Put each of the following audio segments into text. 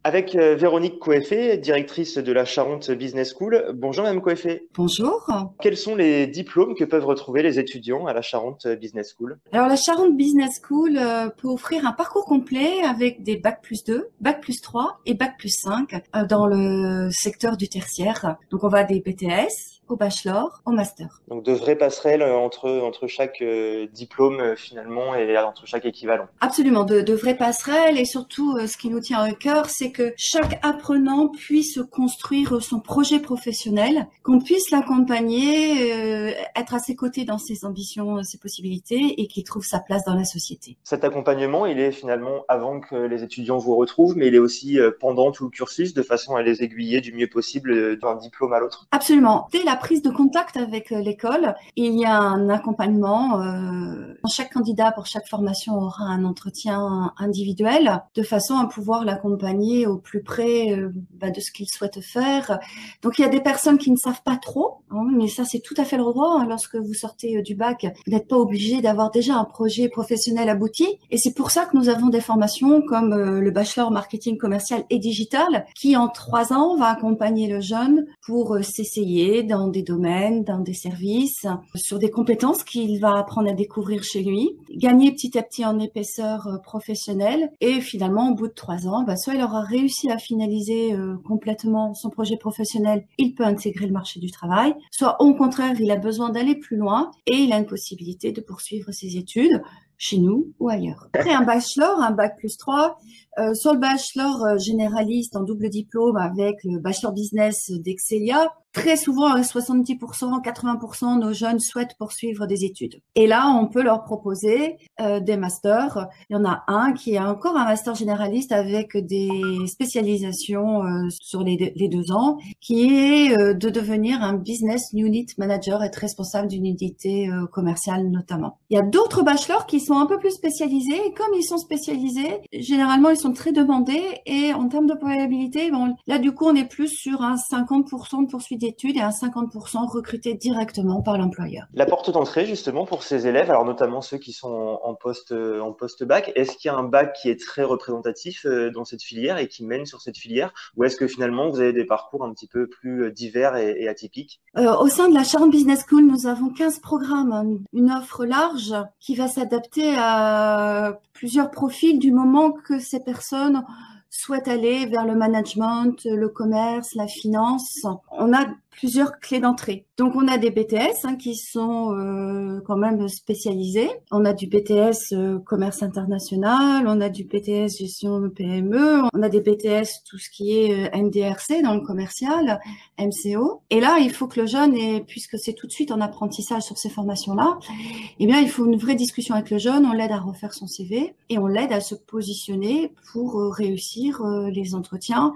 Avec Véronique Coeffet, directrice de la Charente Business School. Bonjour Madame Coeffet. Bonjour. Quels sont les diplômes que peuvent retrouver les étudiants à la Charente Business School? Alors la Charente Business School peut offrir un parcours complet avec des bac+2, bac+3 et bac+5 dans le secteur du tertiaire. Donc on va des BTS au bachelor, au master. Donc de vraies passerelles entre chaque diplôme finalement et entre chaque équivalent. Absolument, de vraies passerelles et surtout ce qui nous tient à cœur, c'est que chaque apprenant puisse construire son projet professionnel, qu'on puisse l'accompagner, être à ses côtés dans ses ambitions, ses possibilités et qu'il trouve sa place dans la société. Cet accompagnement, il est finalement avant que les étudiants vous retrouvent, mais il est aussi pendant tout le cursus de façon à les aiguiller du mieux possible d'un diplôme à l'autre. Absolument. Dès la prise de contact avec l'école, il y a un accompagnement. Chaque candidat pour chaque formation aura un entretien individuel de façon à pouvoir l'accompagner au plus près de ce qu'il souhaite faire. Donc il y a des personnes qui ne savent pas trop, mais ça c'est tout à fait le droit. Lorsque vous sortez du bac, vous n'êtes pas obligé d'avoir déjà un projet professionnel abouti. Et c'est pour ça que nous avons des formations comme le bachelor marketing commercial et digital qui en 3 ans va accompagner le jeune pour s'essayer dans des domaines, dans des services, sur des compétences qu'il va apprendre à découvrir chez lui, gagner petit à petit en épaisseur professionnelle et finalement au bout de 3 ans, soit il aura réussi à finaliser complètement son projet professionnel, il peut intégrer le marché du travail, soit au contraire il a besoin d'aller plus loin et il a une possibilité de poursuivre ses études chez nous ou ailleurs. Après un bachelor, un bac+3, sur le bachelor généraliste en double diplôme avec le bachelor business d'Excelia, très souvent, à 70%, 80%, nos jeunes souhaitent poursuivre des études. Et là, on peut leur proposer des masters. Il y en a un qui est encore un master généraliste avec des spécialisations sur les 2 ans, qui est de devenir un business unit manager, être responsable d'une unité commerciale notamment. Il y a d'autres bachelors qui sont un peu plus spécialisés. Et comme ils sont spécialisés, généralement, ils sont très demandés. Et en termes de probabilité, là, du coup, on est plus sur un 50% de poursuite d'études et un 50% recrutés directement par l'employeur. La porte d'entrée justement pour ces élèves, alors notamment ceux qui sont en post-bac, est-ce qu'il y a un bac qui est très représentatif dans cette filière et qui mène sur cette filière, ou est-ce que finalement vous avez des parcours un petit peu plus divers et atypiques? Au sein de la Charente Business School, nous avons 15 programmes, une offre large qui va s'adapter à plusieurs profils du moment que ces personnes souhaitent aller vers le management, le commerce, la finance. On a plusieurs clés d'entrée. Donc, on a des BTS qui sont quand même spécialisés. On a du BTS commerce international, on a du BTS gestion PME, on a des BTS tout ce qui est NDRC dans le commercial, MCO. Et là, il faut que le jeune, puisque c'est tout de suite en apprentissage sur ces formations-là, eh bien, il faut une vraie discussion avec le jeune. On l'aide à refaire son CV et on l'aide à se positionner pour réussir les entretiens.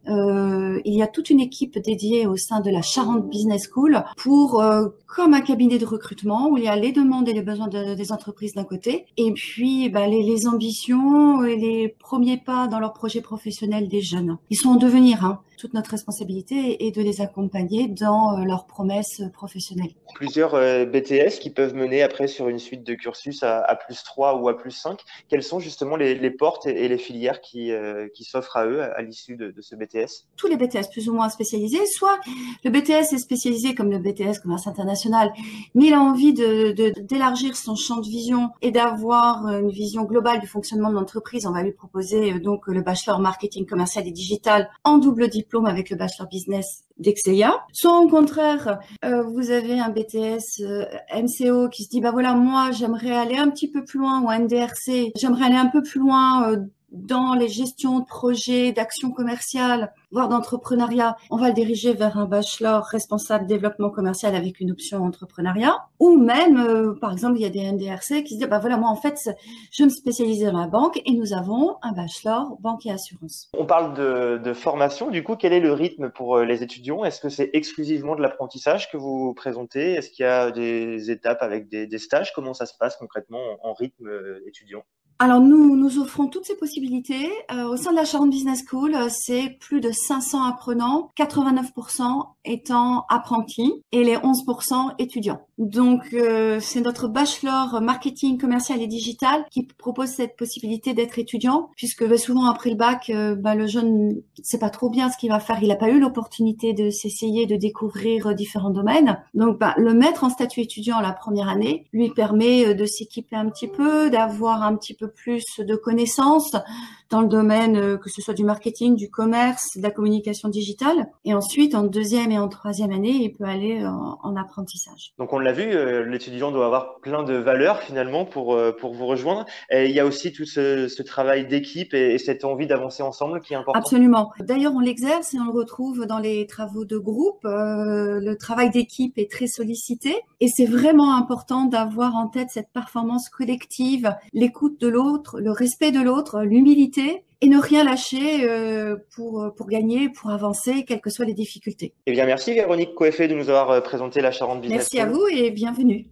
Il y a toute une équipe dédiée au sein de la Charente Business School pour, comme un cabinet de recrutement, où il y a les demandes et les besoins des entreprises d'un côté, et puis les ambitions et les premiers pas dans leur projet professionnel des jeunes. Ils sont en devenir. Toute notre responsabilité est de les accompagner dans leurs promesses professionnelles. Plusieurs BTS qui peuvent mener après sur une suite de cursus à +3 ou à +5. Quelles sont justement les portes et les filières qui s'offrent à eux à l'issue de ce BTS? Tous les BTS plus ou moins spécialisés, soit le BTS est spécialisé comme le BTS commerce international, mais il a envie d'élargir son champ de vision et d'avoir une vision globale du fonctionnement de l'entreprise. On va lui proposer donc le bachelor marketing commercial et digital en double diplôme avec le bachelor business d'Excelia. Soit au contraire, vous avez un BTS MCO qui se dit voilà, moi j'aimerais aller un petit peu plus loin, ou un NDRC, j'aimerais aller un peu plus loin dans les gestions de projets, d'actions commerciales, voire d'entrepreneuriat. On va le diriger vers un bachelor responsable développement commercial avec une option entrepreneuriat. Ou même, par exemple, il y a des NDRC qui se disent, voilà, moi, en fait, je me spécialise dans la banque et nous avons un bachelor banque et assurance. On parle de formation. Du coup, quel est le rythme pour les étudiants? Est-ce que c'est exclusivement de l'apprentissage que vous présentez? Est-ce qu'il y a des étapes avec des stages? Comment ça se passe concrètement en rythme étudiant? Alors nous offrons toutes ces possibilités. Au sein de la Charente Business School, c'est plus de 500 apprenants, 89% étant apprentis et les 11% étudiants. Donc c'est notre bachelor marketing commercial et digital qui propose cette possibilité d'être étudiant, puisque souvent après le bac, le jeune ne sait pas trop bien ce qu'il va faire. Il n'a pas eu l'opportunité de s'essayer, de découvrir différents domaines. Donc le mettre en statut étudiant la première année lui permet de s'équiper un petit peu, d'avoir un petit peu plus de connaissances dans le domaine, que ce soit du marketing, du commerce, de la communication digitale. Et ensuite, en deuxième et en troisième année, il peut aller en apprentissage. Donc on l'a vu, l'étudiant doit avoir plein de valeurs finalement pour vous rejoindre. Et il y a aussi tout ce travail d'équipe et cette envie d'avancer ensemble qui est important. Absolument. D'ailleurs, on l'exerce et on le retrouve dans les travaux de groupe. Le travail d'équipe est très sollicité et c'est vraiment important d'avoir en tête cette performance collective, l'écoute de l'autre, le respect de l'autre, l'humilité et ne rien lâcher pour gagner, pour avancer, quelles que soient les difficultés. Eh bien, merci Véronique Coeffet de nous avoir présenté la Charente Business Merci à School. vous et bienvenue.